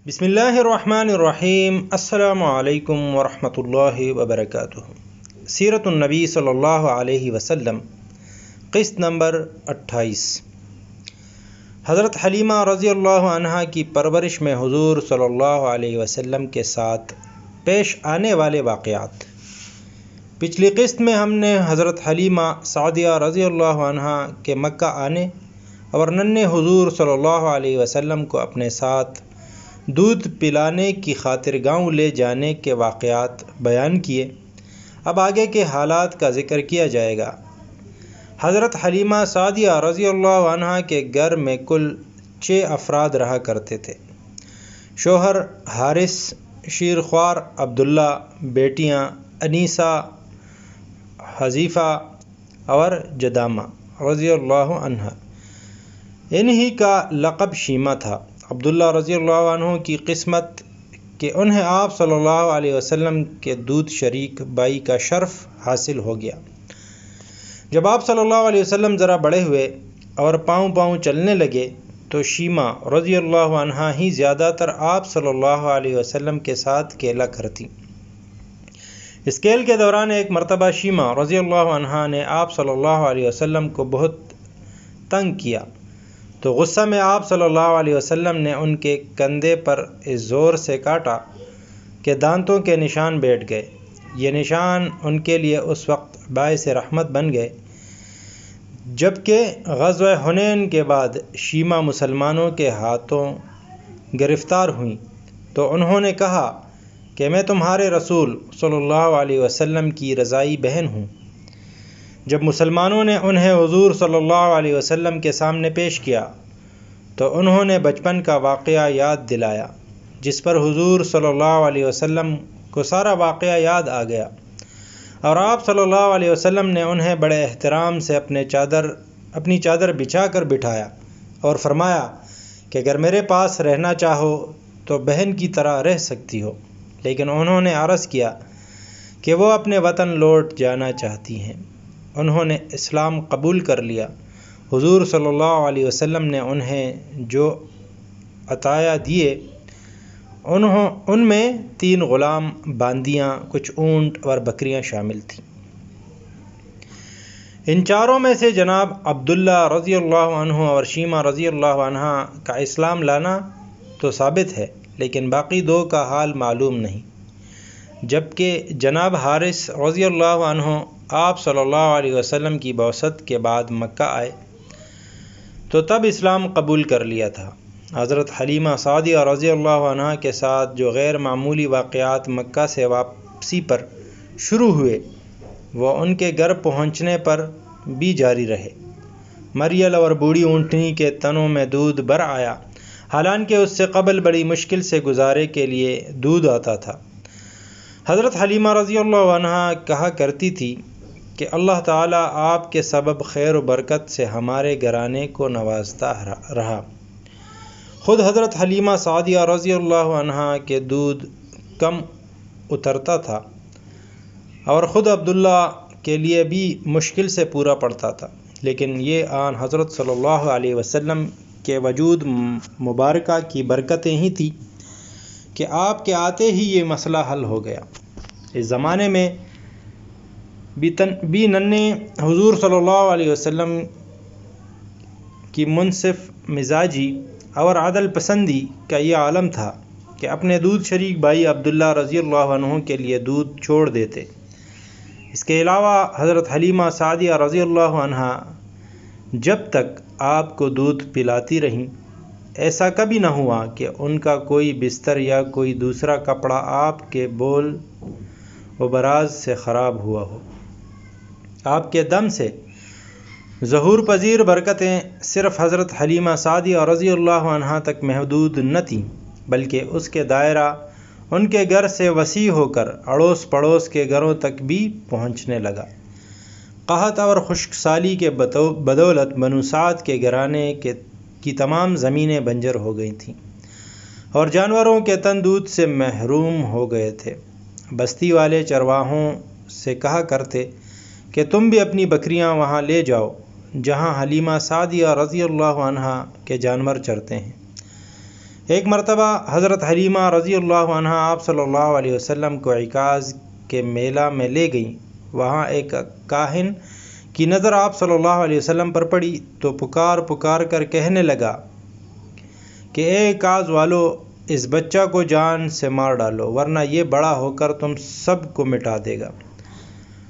بسم اللہ الرحمن الرحیم۔ السلام علیکم ورحمۃ اللہ وبرکاتہ۔ سیرت النبی صلی اللہ علیہ وسلم، قسط نمبر 28۔ حضرت حلیمہ رضی اللہ عنہا کی پرورش میں حضور صلی اللہ علیہ وسلم کے ساتھ پیش آنے والے واقعات۔ پچھلی قسط میں ہم نے حضرت حلیمہ سعدیہ رضی اللہ عنہا کے مکہ آنے اور ننھے حضور صلی اللہ علیہ وسلم کو اپنے ساتھ دودھ پلانے کی خاطر گاؤں لے جانے کے واقعات بیان کیے۔ اب آگے کے حالات کا ذکر کیا جائے گا۔ حضرت حلیمہ سعدیہ رضی اللہ عنہا کے گھر میں کل 6 افراد رہا کرتے تھے۔ شوہر حارث، شیرخوار عبداللہ، بیٹیاں انیسہ، حذیفہ اور جدامہ رضی اللہ عنہ۔ انہی کا لقب شیمہ تھا۔ عبداللہ رضی اللہ عنہ کی قسمت کہ انہیں آپ صلی اللہ علیہ وسلم کے دودھ شریک بائی کا شرف حاصل ہو گیا۔ جب آپ صلی اللہ علیہ وسلم ذرا بڑے ہوئے اور پاؤں چلنے لگے تو شیمہ رضی اللہ عنہا ہی زیادہ تر آپ صلی اللہ علیہ وسلم کے ساتھ کھیلا کرتی۔ اس کھیل کے دوران ایک مرتبہ شیمہ رضی اللہ عنہا نے آپ صلی اللہ علیہ وسلم کو بہت تنگ کیا تو غصہ میں آپ صلی اللہ علیہ وسلم نے ان کے کندھے پر اس زور سے کاٹا کہ دانتوں کے نشان بیٹھ گئے۔ یہ نشان ان کے لیے اس وقت باعث رحمت بن گئے۔ جبکہ غزوہ حنین کے بعد شیمہ مسلمانوں کے ہاتھوں گرفتار ہوئیں تو انہوں نے کہا کہ میں تمہارے رسول صلی اللہ علیہ وسلم کی رضائی بہن ہوں۔ جب مسلمانوں نے انہیں حضور صلی اللہ علیہ وسلم کے سامنے پیش کیا تو انہوں نے بچپن کا واقعہ یاد دلایا، جس پر حضور صلی اللہ علیہ وسلم کو سارا واقعہ یاد آ گیا، اور آپ صلی اللہ علیہ وسلم نے انہیں بڑے احترام سے اپنی چادر بچھا کر بٹھایا اور فرمایا کہ اگر میرے پاس رہنا چاہو تو بہن کی طرح رہ سکتی ہو، لیکن انہوں نے عرض کیا کہ وہ اپنے وطن لوٹ جانا چاہتی ہیں۔ انہوں نے اسلام قبول کر لیا۔ حضور صلی اللہ علیہ وسلم نے انہیں جو عطایا دیے ان میں 3 غلام، باندیاں، کچھ اونٹ اور بکریاں شامل تھیں۔ ان چاروں میں سے جناب عبداللہ رضی اللہ عنہ اور شیمہ رضی اللہ عنہ کا اسلام لانا تو ثابت ہے، لیکن باقی 2 کا حال معلوم نہیں۔ جبکہ جناب حارث رضی اللہ عنہ آپ صلی اللہ علیہ وسلم کی بعثت کے بعد مکہ آئے تو تب اسلام قبول کر لیا تھا۔ حضرت حلیمہ سعدیہ رضی اللہ عنہ کے ساتھ جو غیر معمولی واقعات مکہ سے واپسی پر شروع ہوئے وہ ان کے گھر پہنچنے پر بھی جاری رہے۔ مریل اور بوڑھی اونٹنی کے تنوں میں دودھ بھر آیا، حالانکہ اس سے قبل بڑی مشکل سے گزارے کے لیے دودھ آتا تھا۔ حضرت حلیمہ رضی اللہ عنہ کہا کرتی تھی کہ اللہ تعالیٰ آپ کے سبب خیر و برکت سے ہمارے گھرانے کو نوازتا رہا۔ خود حضرت حلیمہ سعدیہ رضی اللہ عنہ کے دودھ کم اترتا تھا اور خود عبداللہ کے لیے بھی مشکل سے پورا پڑتا تھا، لیکن یہ آن حضرت صلی اللہ علیہ وسلم کے وجود مبارکہ کی برکتیں ہی تھی کہ آپ کے آتے ہی یہ مسئلہ حل ہو گیا۔ اس زمانے میں بھی ننھے حضور صلی اللہ علیہ وسلم کی منصف مزاجی اور عدل پسندی کا یہ عالم تھا کہ اپنے دودھ شریک بھائی عبداللہ رضی اللہ عنہ کے لیے دودھ چھوڑ دیتے۔ اس کے علاوہ حضرت حلیمہ سعدیہ رضی اللہ عنہ جب تک آپ کو دودھ پلاتی رہیں ایسا کبھی نہ ہوا کہ ان کا کوئی بستر یا کوئی دوسرا کپڑا آپ کے بول و براز سے خراب ہوا ہو۔ آپ کے دم سے ظہور پذیر برکتیں صرف حضرت حلیمہ سعدیہ رضی اللہ عنہ تک محدود نہ تھیں، بلکہ اس کے دائرہ ان کے گھر سے وسیع ہو کر اڑوس پڑوس کے گھروں تک بھی پہنچنے لگا۔ قحط اور خشک سالی کے بدولت بنو سعد کے گھرانے کی تمام زمینیں بنجر ہو گئی تھیں اور جانوروں کے تن دودھ سے محروم ہو گئے تھے۔ بستی والے چرواہوں سے کہا کرتے کہ تم بھی اپنی بکریاں وہاں لے جاؤ جہاں حلیمہ سعدیہ رضی اللہ عنہ کے جانور چرتے ہیں۔ ایک مرتبہ حضرت حلیمہ رضی اللہ عنہ آپ صلی اللہ علیہ وسلم کو عکاظ کے میلہ میں لے گئیں۔ وہاں ایک کاہن کی نظر آپ صلی اللہ علیہ وسلم پر پڑی تو پکار کر کہنے لگا کہ اے عکاظ والو، اس بچہ کو جان سے مار ڈالو ورنہ یہ بڑا ہو کر تم سب کو مٹا دے گا۔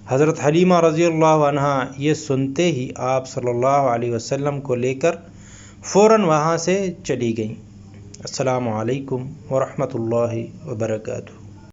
حضرت حلیمہ رضی اللہ عنہ یہ سنتے ہی آپ صلی اللہ علیہ وسلم کو لے کر فوراً وہاں سے چلی گئیں۔ السلام علیکم ورحمۃ اللہ وبرکاتہ۔